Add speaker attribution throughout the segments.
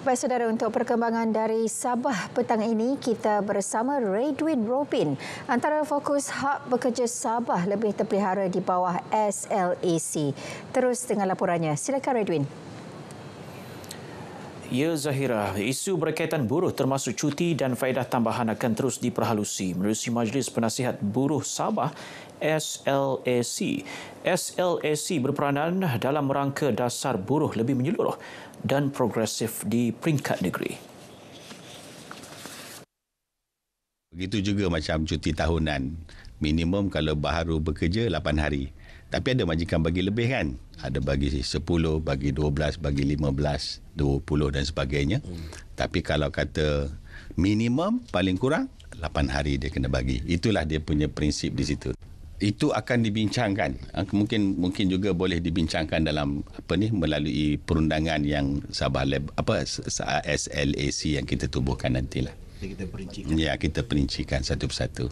Speaker 1: Baik saudara, untuk perkembangan dari Sabah petang ini, kita bersama Redwin Robin. Antara fokus hak bekerja Sabah lebih terpelihara di bawah SLAC. Terus dengan laporannya. Silakan Redwin.
Speaker 2: Ya Zahira, isu berkaitan buruh termasuk cuti dan faedah tambahan akan terus diperhalusi menerusi Majlis Penasihat Buruh Sabah SLAC. SLAC berperanan dalam rangka dasar buruh lebih menyeluruh dan progresif di peringkat negeri.
Speaker 3: Begitu juga macam cuti tahunan. Minimum kalau baharu bekerja 8 hari. Tapi ada majikan bagi lebih kan? Ada bagi 10, bagi 12, bagi 15, 20 dan sebagainya. Tapi kalau kata minimum paling kurang 8 hari dia kena bagi. Itulah dia punya prinsip di situ. Itu akan dibincangkan. Mungkin juga boleh dibincangkan dalam melalui perundangan yang Sabah SLAC yang kita tubuhkan nantilah.
Speaker 4: Kita perincikan.
Speaker 3: Ya, kita perincikan satu persatu.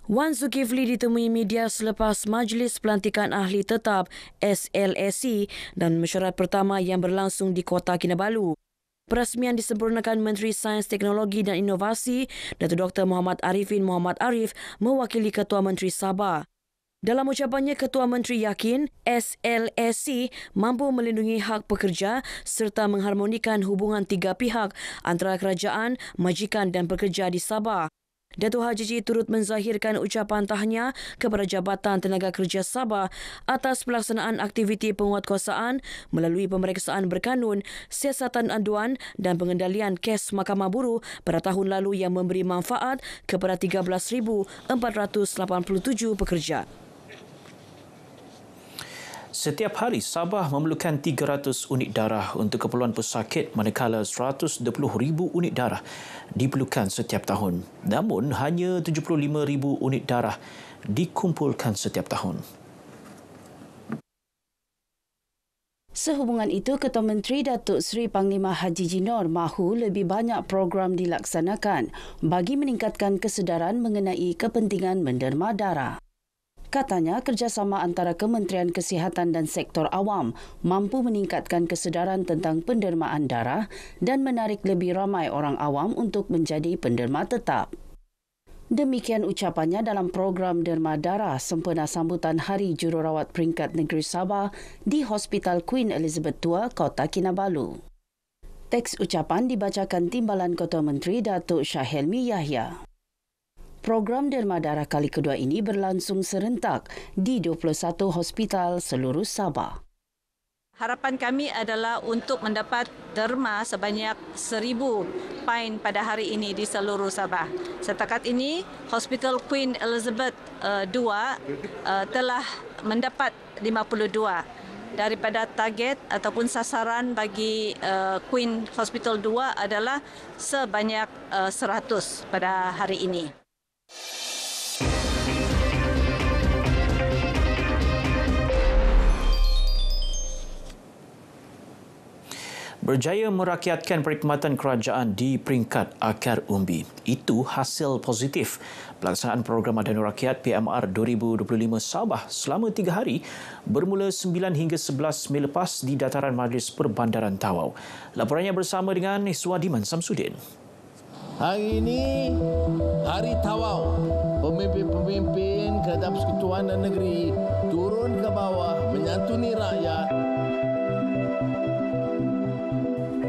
Speaker 5: Wan Zulkifli ditemui media selepas Majlis Pelantikan Ahli Tetap SLAC dan mesyuarat pertama yang berlangsung di Kota Kinabalu. Perasmian disempurnakan Menteri Sains, Teknologi dan Inovasi, Datuk Dr. Muhammad Arifin Muhammad Arif mewakili Ketua Menteri Sabah. Dalam ucapannya, Ketua Menteri yakin SLAC mampu melindungi hak pekerja serta mengharmonikan hubungan tiga pihak antara kerajaan, majikan dan pekerja di Sabah. Datuk Haji Ji turut menzahirkan ucapan tahniah kepada Jabatan Tenaga Kerja Sabah atas pelaksanaan aktiviti penguatkuasaan melalui pemeriksaan berkanun, siasatan aduan dan pengendalian kes Mahkamah Buruh pada tahun lalu yang memberi manfaat kepada 13,487 pekerja.
Speaker 2: Setiap hari, Sabah memerlukan 300 unit darah untuk keperluan pesakit manakala 120,000 unit darah diperlukan setiap tahun. Namun, hanya 75,000 unit darah dikumpulkan setiap tahun.
Speaker 6: Sehubungan itu, Ketua Menteri Datuk Seri Panglima Haji Jinor mahu lebih banyak program dilaksanakan bagi meningkatkan kesedaran mengenai kepentingan menderma darah. Katanya, kerjasama antara Kementerian Kesihatan dan sektor awam mampu meningkatkan kesedaran tentang pendermaan darah dan menarik lebih ramai orang awam untuk menjadi penderma tetap. Demikian ucapannya dalam program derma darah sempena sambutan Hari Jururawat Peringkat Negeri Sabah di Hospital Queen Elizabeth II, Kota Kinabalu. Teks ucapan dibacakan Timbalan Ketua Menteri Datuk Syahelmi Yahya. Program derma darah kali kedua ini berlangsung serentak di 21 hospital seluruh Sabah.
Speaker 7: Harapan kami adalah untuk mendapat derma sebanyak 1,000 pain pada hari ini di seluruh Sabah. Setakat ini, Hospital Queen Elizabeth II telah mendapat 52. Daripada target ataupun sasaran bagi Queen Hospital 2 adalah sebanyak 100 pada hari ini.
Speaker 2: Berjaya merakyatkan perkhidmatan kerajaan di peringkat akar umbi. Itu hasil positif pelaksanaan program Madani Rakyat PMR 2025 Sabah selama 3 hari bermula 9 hingga 11 Mei lepas di dataran Majlis Perbandaran Tawau. Laporannya bersama dengan Iswadiman Samsudin.
Speaker 4: Hari ini Hari Tawau. Pemimpin-pemimpin Kerajaan Persekutuan dan Negeri turun ke bawah menyantuni rakyat.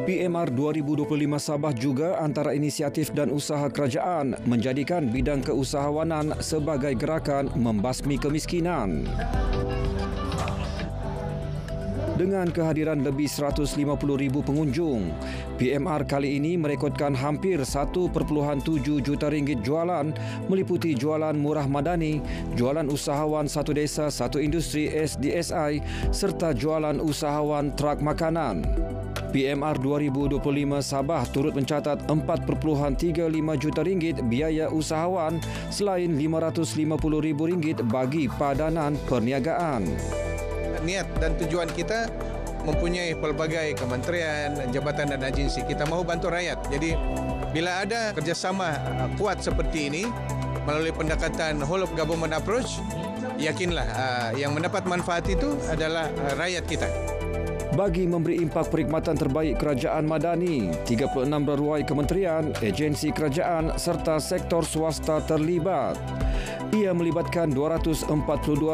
Speaker 8: PMR 2025 Sabah juga antara inisiatif dan usaha kerajaan menjadikan bidang keusahawanan sebagai gerakan membasmi kemiskinan. Dengan kehadiran lebih 150,000 pengunjung, PMR kali ini merekodkan hampir 1.7 juta ringgit jualan meliputi jualan murah madani, jualan usahawan satu desa satu industri SDSI serta jualan usahawan trak makanan. PMR 2025 Sabah turut mencatat 4.35 juta ringgit biaya usahawan selain 550,000 ringgit bagi padanan perniagaan.
Speaker 9: Niat dan tujuan kita mempunyai pelbagai kementerian, jabatan dan agensi. Kita mahu bantu rakyat. Jadi bila ada kerjasama kuat seperti ini melalui pendekatan whole of government approach, yakinlah yang mendapat manfaat itu adalah rakyat kita.
Speaker 8: bagi memberi impak perkhidmatan terbaik kerajaan madani. 36 beruai kementerian, agensi kerajaan serta sektor swasta terlibat. Ia melibatkan 242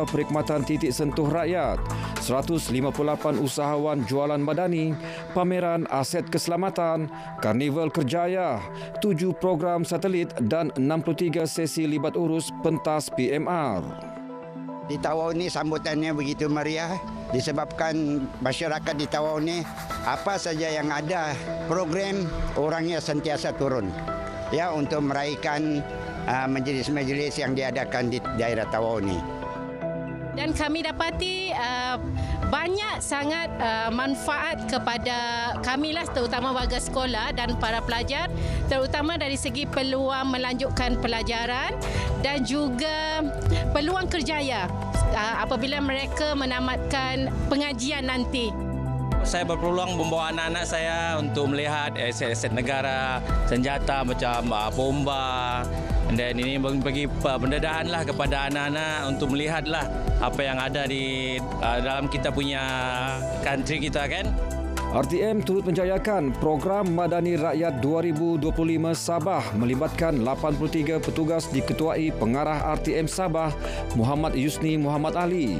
Speaker 8: perkhidmatan titik sentuh rakyat, 158 usahawan jualan madani, pameran aset keselamatan, karnival kerjaya, 7 program satelit dan 63 sesi libat urus pentas PMR.
Speaker 10: Di Tawau ini sambutannya begitu meriah disebabkan masyarakat di Tawau ini apa saja yang ada program orangnya sentiasa turun ya untuk meraihkan majlis-majlis yang diadakan di daerah Tawau ini.
Speaker 11: Dan kami dapati banyak sangat manfaat kepada kamilah terutama warga sekolah dan para pelajar, terutama dari segi peluang melanjutkan pelajaran dan juga peluang kerjaya apabila mereka menamatkan pengajian nanti.
Speaker 12: Saya berpeluang membawa anak-anak saya untuk melihat aset-aset negara, senjata macam bomba. Dan ini bagi pendedahanlah kepada anak-anak untuk melihatlah apa yang ada di dalam kita punya country kita kan.
Speaker 8: RTM turut menjayakan program Madani Rakyat 2025 Sabah melibatkan 83 petugas diketuai pengarah RTM Sabah Muhammad Yusni Muhammad Ali.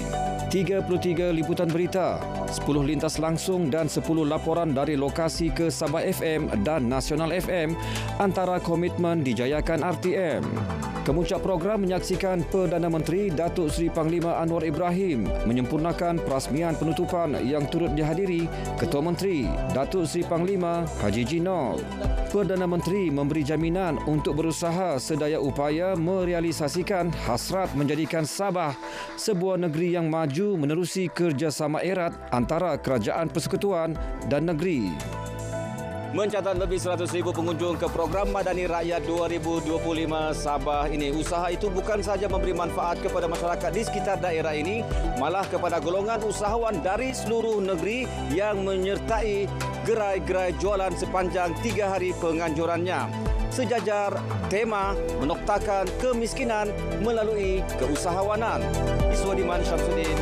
Speaker 8: 33 liputan berita, 10 lintas langsung dan 10 laporan dari lokasi ke Sabah FM dan Nasional FM antara komitmen dijayakan RTM. Kemuncak program menyaksikan Perdana Menteri Datuk Seri Panglima Anwar Ibrahim menyempurnakan perasmian penutupan yang turut dihadiri Ketua Menteri Datuk Seri Panglima Haji Jinor. Perdana Menteri memberi jaminan untuk berusaha sedaya upaya merealisasikan hasrat menjadikan Sabah sebuah negeri yang maju menerusi kerjasama erat antara Kerajaan Persekutuan dan negeri.
Speaker 13: Mencatat lebih 100,000 pengunjung ke program Madani Rakyat 2025 Sabah ini. Usaha itu bukan sahaja memberi manfaat kepada masyarakat di sekitar daerah ini, malah kepada golongan usahawan dari seluruh negeri yang menyertai gerai-gerai jualan sepanjang 3 hari penganjurannya. Sejajar tema menoktakan kemiskinan melalui keusahawanan. Iswadiman Syamsuddin,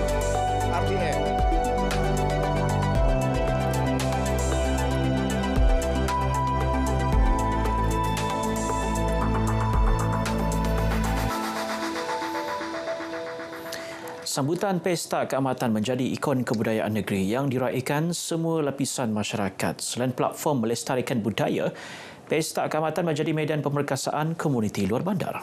Speaker 13: RTM.
Speaker 2: Sambutan Pesta Keamatan menjadi ikon kebudayaan negeri yang diraikan semua lapisan masyarakat. Selain platform melestarikan budaya, Pesta Keamatan menjadi medan pemerkasaan komuniti luar bandar.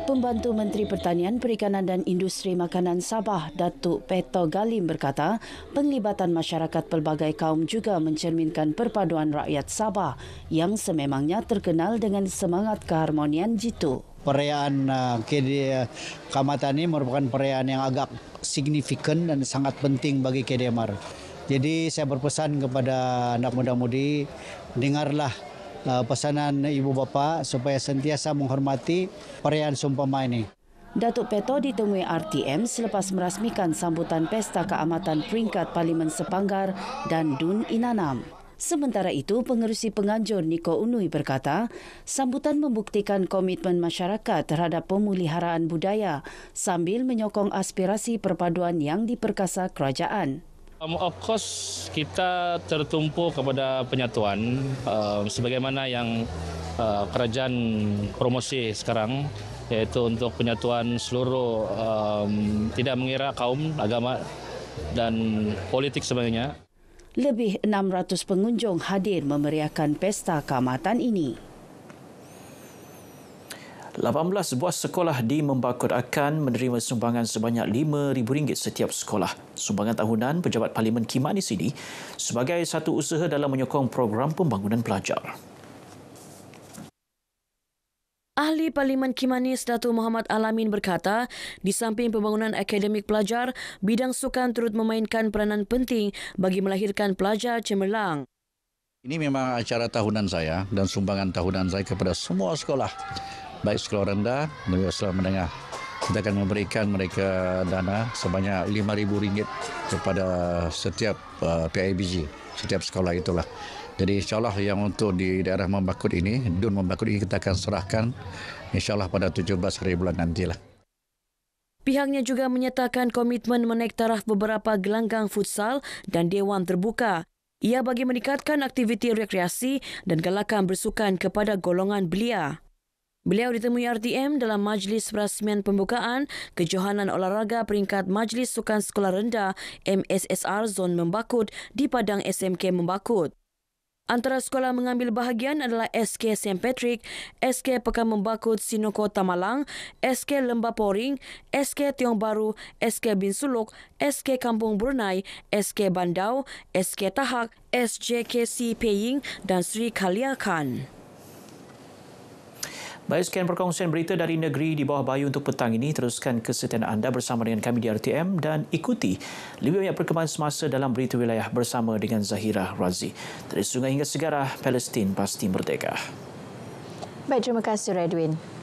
Speaker 6: Pembantu Menteri Pertanian, Perikanan dan Industri Makanan Sabah, Datuk Peto Galim berkata, penglibatan masyarakat pelbagai kaum juga mencerminkan perpaduan rakyat Sabah yang sememangnya terkenal dengan semangat keharmonian jitu.
Speaker 14: Perayaan Keamatan ini merupakan perayaan yang agak signifikan dan sangat penting bagi KDMR. Jadi saya berpesan kepada anak muda-mudi, dengarlah pesanan ibu bapa supaya sentiasa menghormati perayaan seumpama ini.
Speaker 6: Datuk Peto ditemui RTM selepas merasmikan sambutan Pesta Keamatan peringkat Parlimen Sepanggar dan Dun Inanam. Sementara itu, pengerusi penganjur Niko Unui berkata, sambutan membuktikan komitmen masyarakat terhadap pemuliharaan budaya sambil menyokong aspirasi perpaduan yang diperkasa kerajaan.
Speaker 12: Of course, kita tertumpu kepada penyatuan sebagaimana yang kerajaan promosi sekarang, iaitu untuk penyatuan seluruh tidak mengira kaum, agama dan politik sebagainya.
Speaker 6: Lebih 600 pengunjung hadir memeriahkan Pesta Keamatan ini.
Speaker 2: 18 buah sekolah di Membakut akan menerima sumbangan sebanyak RM5,000 setiap sekolah. Sumbangan tahunan Pejabat Parlimen Kimanis ini sebagai satu usaha dalam menyokong program pembangunan pelajar.
Speaker 5: Ahli Parlimen Kimanis Datuk Muhammad Alamin berkata, di samping pembangunan akademik pelajar, bidang sukan turut memainkan peranan penting bagi melahirkan pelajar cemerlang.
Speaker 15: Ini memang acara tahunan saya dan sumbangan tahunan saya kepada semua sekolah, baik sekolah rendah dan sekolah menengah. Kita akan memberikan mereka dana sebanyak RM5,000 kepada setiap PIBG, setiap sekolah itulah. Jadi insyaAllah yang untuk di daerah Membakut ini, Dun Membakut ini kita akan serahkan insyaAllah pada 17 hari bulan nantilah.
Speaker 5: Pihaknya juga menyatakan komitmen menaik taraf beberapa gelanggang futsal dan dewan terbuka. Ia bagi meningkatkan aktiviti rekreasi dan galakan bersukan kepada golongan belia. Beliau ditemui RTM dalam Majlis Perasmian Pembukaan Kejohanan Olahraga Peringkat Majlis Sukan Sekolah Rendah MSSR Zon Membakut di Padang SMK Membakut. Antara sekolah mengambil bahagian adalah SK St. Patrick, SK Pekan Membakut Sinoko Tamalang, SK Lembah Poring, SK Tiong Baru, SK Bin Suluk, SK Kampung Brunei, SK Bandau, SK Tahak, SJKC Paying dan Sri Kalia Khan.
Speaker 2: Baik, sekian perkongsian berita dari negeri di bawah bayu untuk petang ini. Teruskan kesetiaan anda bersama dengan kami di RTM dan ikuti lebih banyak perkembangan semasa dalam berita wilayah bersama dengan Zahira Razi. Dari sungai hingga segara, Palestin pasti merdeka.
Speaker 1: Baik, terima kasih Redwin.